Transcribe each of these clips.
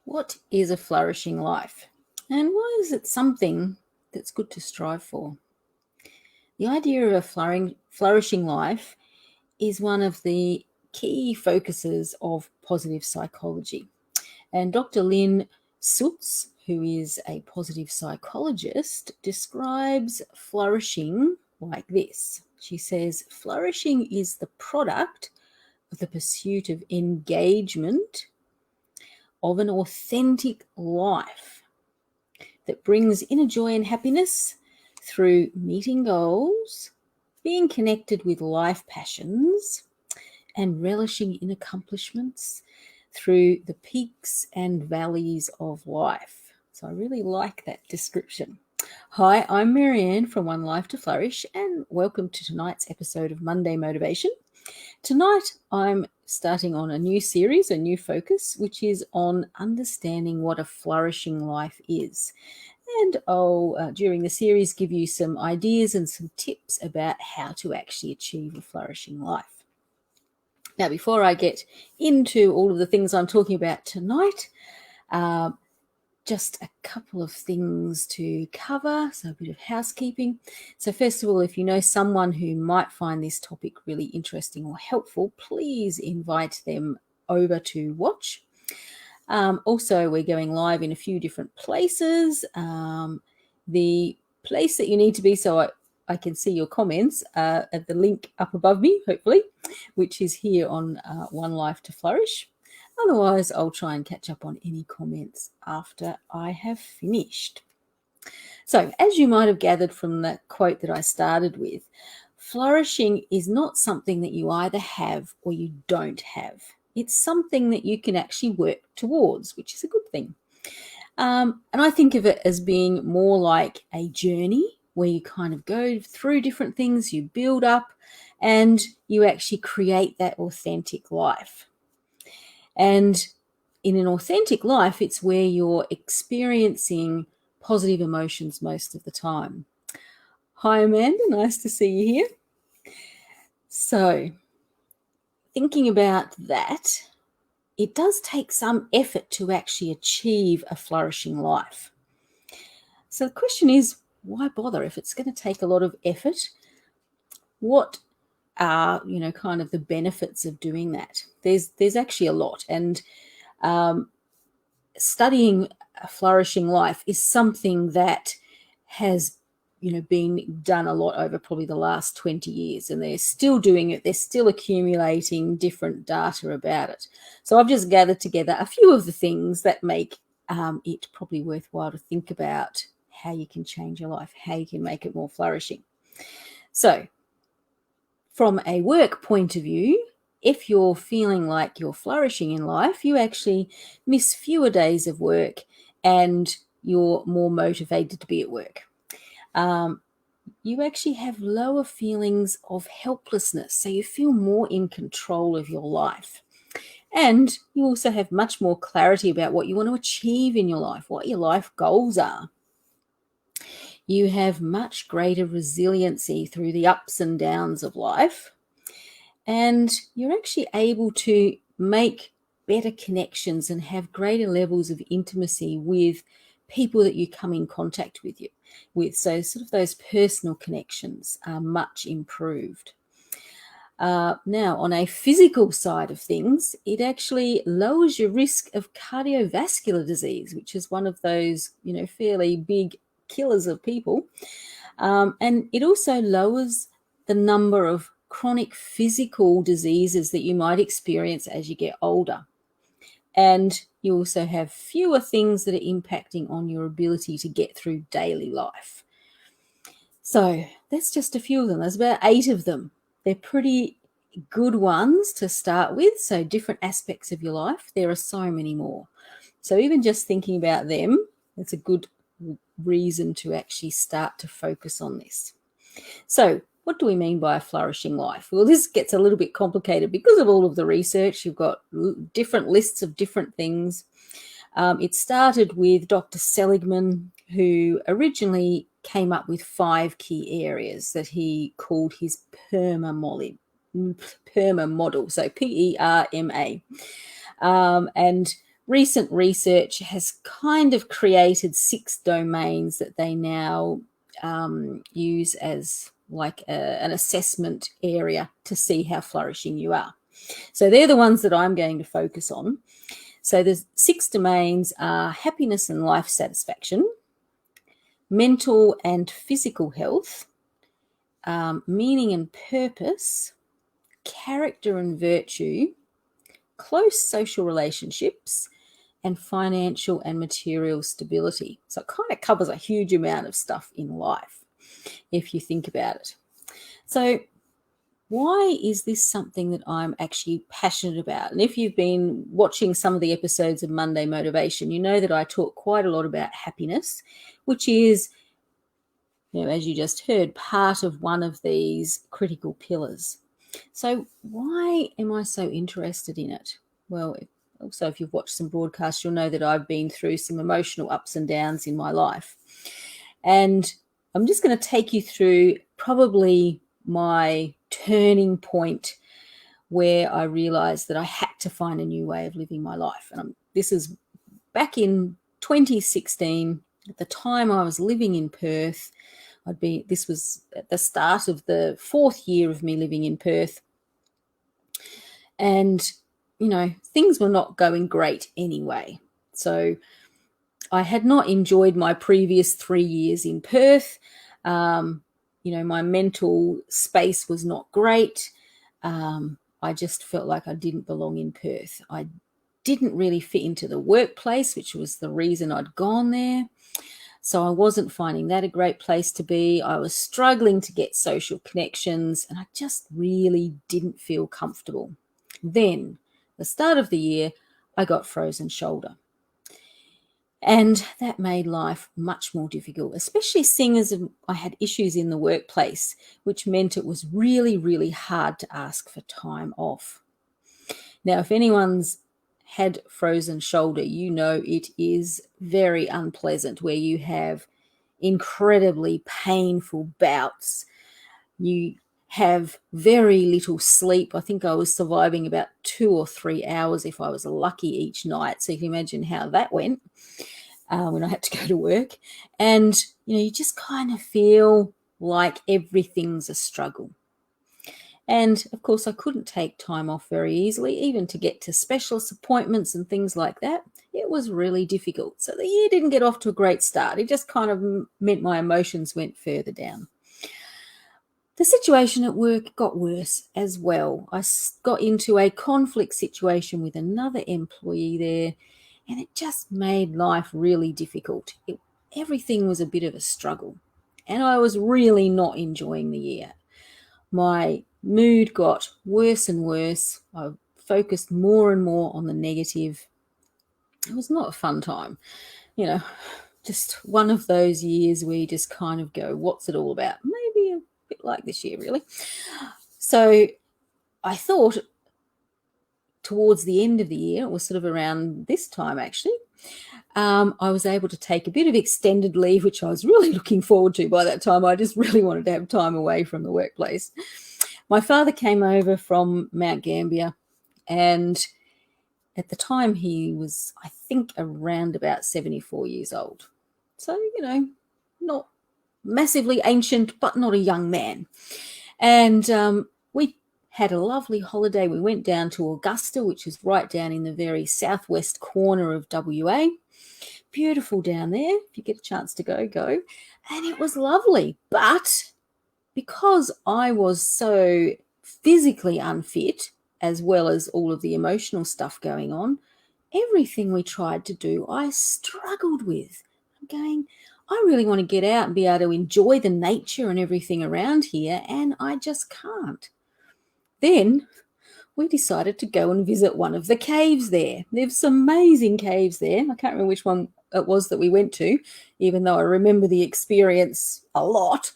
What is a flourishing life? And why is it something that's good to strive for? The idea of a flourishing life is one of the key focuses of positive psychology. And Dr. Lynn Sutz, who is a positive psychologist, describes flourishing like this. She says, flourishing is the product of the pursuit of engagement of an authentic life that brings inner joy and happiness through meeting goals, being connected with life passions, and relishing in accomplishments through the peaks and valleys of life. So I really like that description. Hi, I'm Marianne from One Life to Flourish, and welcome to tonight's episode of Monday Motivation. Tonight, I'm starting on a new series, a new focus, which is on understanding what a flourishing life is. And I'll, during the series, give you some ideas and some tips about how to actually achieve a flourishing life. Now, before I get into all of the things I'm talking about tonight, just a couple of things to cover, so a bit of housekeeping. So first of all, if you know someone who might find this topic really interesting or helpful, please invite them over to watch. Also, we're going live in a few different places. The place that you need to be, so I can see your comments at the link up above me, hopefully, which is here on One Life to Flourish. Otherwise, I'll try and catch up on any comments after I have finished. So, as you might have gathered from the quote that I started with, flourishing is not something that you either have or you don't have. It's something that you can actually work towards, which is a good thing. And I think of it as being more like a journey where you kind of go through different things, you build up, and you actually create that authentic life. And in an authentic life, it's where you're experiencing positive emotions most of the time. Hi, Amanda. Nice to see you here. So, thinking about that, it does take some effort to actually achieve a flourishing life. So the question is, why bother if it's going to take a lot of effort? What are, kind of the benefits of doing that? There's actually a lot, and studying a flourishing life is something that has been done a lot over probably the last 20 years, and they're still doing it. They're still accumulating different data about it. So I've just gathered together a few of the things that make it probably worthwhile to think about how you can change your life, how you can make it more flourishing. So from a work point of view, if you're feeling like you're flourishing in life, you actually miss fewer days of work and you're more motivated to be at work. You actually have lower feelings of helplessness, so you feel more in control of your life. And you also have much more clarity about what you want to achieve in your life, what your life goals are. You have much greater resiliency through the ups and downs of life. And you're actually able to make better connections and have greater levels of intimacy with people that you come in contact with. So sort of those personal connections are much improved. Now, on a physical side of things, it actually lowers your risk of cardiovascular disease, which is one of those, fairly big killers of people. And it also lowers the number of chronic physical diseases that you might experience as you get older. And you also have fewer things that are impacting on your ability to get through daily life. So that's just a few of them. There's about 8 of them. They're pretty good ones to start with. So different aspects of your life. There are so many more. So even just thinking about them, it's a good reason to actually start to focus on this. So what do we mean by a flourishing life? Well, this gets a little bit complicated because of all of the research. You've got different lists of different things. It started with Dr. Seligman, who originally came up with 5 key areas that he called his PERMA model, so PERMA. And recent research has kind of created 6 domains that they now use as like an assessment area to see how flourishing you are. So they're the ones that I'm going to focus on. So the 6 domains are happiness and life satisfaction, mental and physical health, meaning and purpose, character and virtue, close social relationships, and financial and material stability. So it kind of covers a huge amount of stuff in life, if you think about it. So why is this something that I'm actually passionate about? And if you've been watching some of the episodes of Monday Motivation, you know that I talk quite a lot about happiness, which is, as you just heard, part of one of these critical pillars. So why am I so interested in it? Well, also, if you've watched some broadcasts, you'll know that I've been through some emotional ups and downs in my life. And I'm just going to take you through probably my turning point where I realized that I had to find a new way of living my life. And this is back in 2016. At the time I was living in Perth. This was at the start of the 4th year of me living in Perth. And, things were not going great anyway. So I had not enjoyed my previous 3 years in Perth. My mental space was not great. I just felt like I didn't belong in Perth. I didn't really fit into the workplace, which was the reason I'd gone there. So I wasn't finding that a great place to be. I was struggling to get social connections, and I just really didn't feel comfortable. Then, the start of the year, I got frozen shoulder. And that made life much more difficult, especially seeing as I had issues in the workplace, which meant it was really, really hard to ask for time off. Now, if anyone's had frozen shoulder, it is very unpleasant, where you have incredibly painful bouts. You have very little sleep. I think I was surviving about 2 or 3 hours if I was lucky each night. So you can imagine how that went when I had to go to work. And, you just kind of feel like everything's a struggle. And, of course, I couldn't take time off very easily, even to get to specialist appointments and things like that. It was really difficult. So the year didn't get off to a great start. It just kind of meant my emotions went further down. The situation at work got worse as well. I got into a conflict situation with another employee there, and it just made life really difficult. Everything was a bit of a struggle, and I was really not enjoying the year. My mood got worse and worse. I focused more and more on the negative. It was not a fun time. Just one of those years where you just kind of go, what's it all about? Maybe a bit like this year, really. So I thought towards the end of the year, it was sort of around this time actually, I was able to take a bit of extended leave, which I was really looking forward to by that time. I just really wanted to have time away from the workplace. My father came over from Mount Gambier, and at the time he was, I think, around about 74 years old. So, not massively ancient, but not a young man. And we had a lovely holiday. We went down to Augusta, which is right down in the very southwest corner of WA. Beautiful down there. If you get a chance to go. And it was lovely. But because I was so physically unfit, as well as all of the emotional stuff going on, everything we tried to do, I struggled with. I'm going, I really want to get out and be able to enjoy the nature and everything around here, and I just can't. Then we decided to go and visit one of the caves there. There's some amazing caves there. I can't remember which one it was that we went to, even though I remember the experience a lot.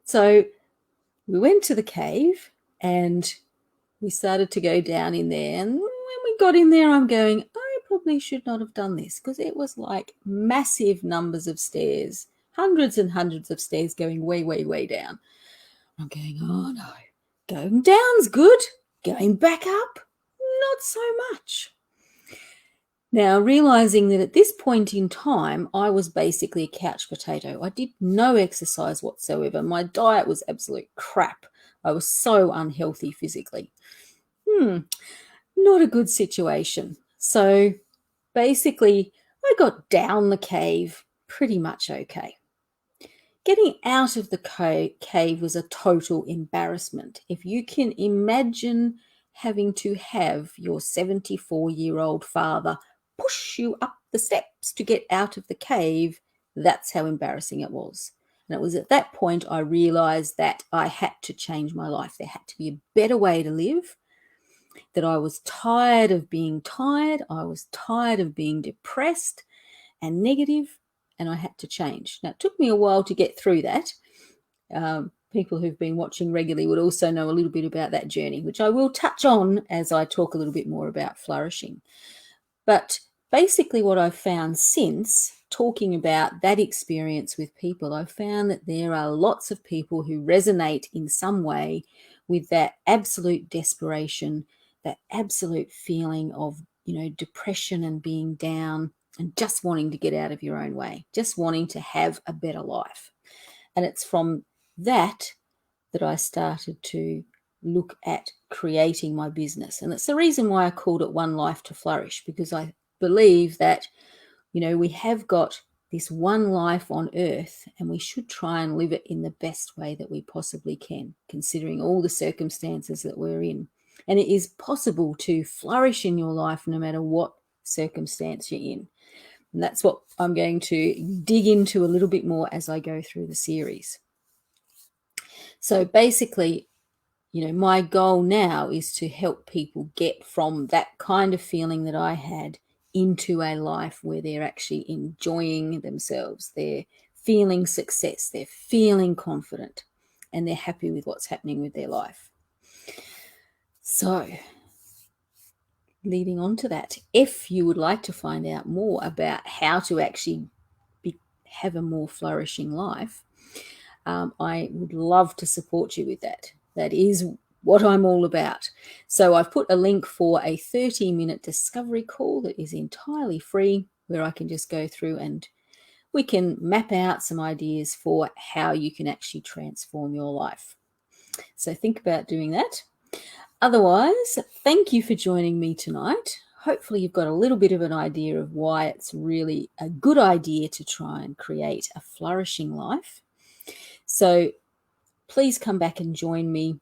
So we went to the cave and we started to go down in there. And when we got in there, I'm going, I probably should not have done this, because it was like massive numbers of stairs, hundreds and hundreds of stairs going way, way, way down. I'm going, oh no, going down's good. Going back up, not so much. Now, realizing that at this point in time, I was basically a couch potato. I did no exercise whatsoever. My diet was absolute crap. I was so unhealthy physically. Not a good situation. So basically, I got down the cave pretty much okay. Getting out of the cave was a total embarrassment. If you can imagine having to have your 74-year-old father push you up the steps to get out of the cave, that's how embarrassing it was. And it was at that point I realized that I had to change my life. There had to be a better way to live, that I was tired of being tired. I was tired of being depressed and negative, and I had to change. Now, it took me a while to get through that. People who've been watching regularly would also know a little bit about that journey, which I will touch on as I talk a little bit more about flourishing. But basically what I've found since talking about that experience with people, I've found that there are lots of people who resonate in some way with that absolute desperation, that absolute feeling of, depression and being down and just wanting to get out of your own way, just wanting to have a better life. And it's from that I started to look at creating my business. And it's the reason why I called it One Life to Flourish, because I believe that, we have got this one life on earth and we should try and live it in the best way that we possibly can, considering all the circumstances that we're in. And it is possible to flourish in your life no matter what circumstance you're in. And that's what I'm going to dig into a little bit more as I go through the series. So basically, my goal now is to help people get from that kind of feeling that I had into a life where they're actually enjoying themselves, they're feeling success, they're feeling confident, and they're happy with what's happening with their life. So, leading on to that, if you would like to find out more about how to actually have a more flourishing life, I would love to support you with that. That is what I'm all about. So I've put a link for a 30-minute discovery call that is entirely free, where I can just go through and we can map out some ideas for how you can actually transform your life. So think about doing that. Otherwise, thank you for joining me tonight. Hopefully you've got a little bit of an idea of why it's really a good idea to try and create a flourishing life. So please come back and join me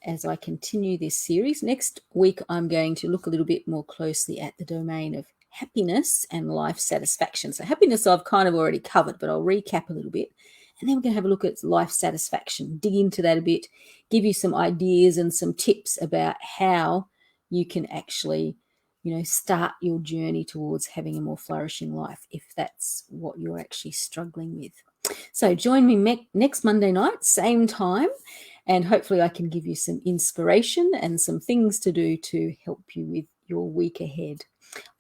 as I continue this series. Next week, I'm going to look a little bit more closely at the domain of happiness and life satisfaction. So happiness I've kind of already covered, but I'll recap a little bit. And then we're going to have a look at life satisfaction, dig into that a bit, give you some ideas and some tips about how you can actually, start your journey towards having a more flourishing life, if that's what you're actually struggling with. So join me next Monday night, same time, and hopefully I can give you some inspiration and some things to do to help you with your week ahead.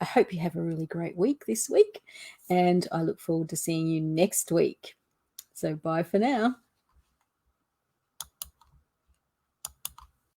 I hope you have a really great week this week, and I look forward to seeing you next week. So bye for now.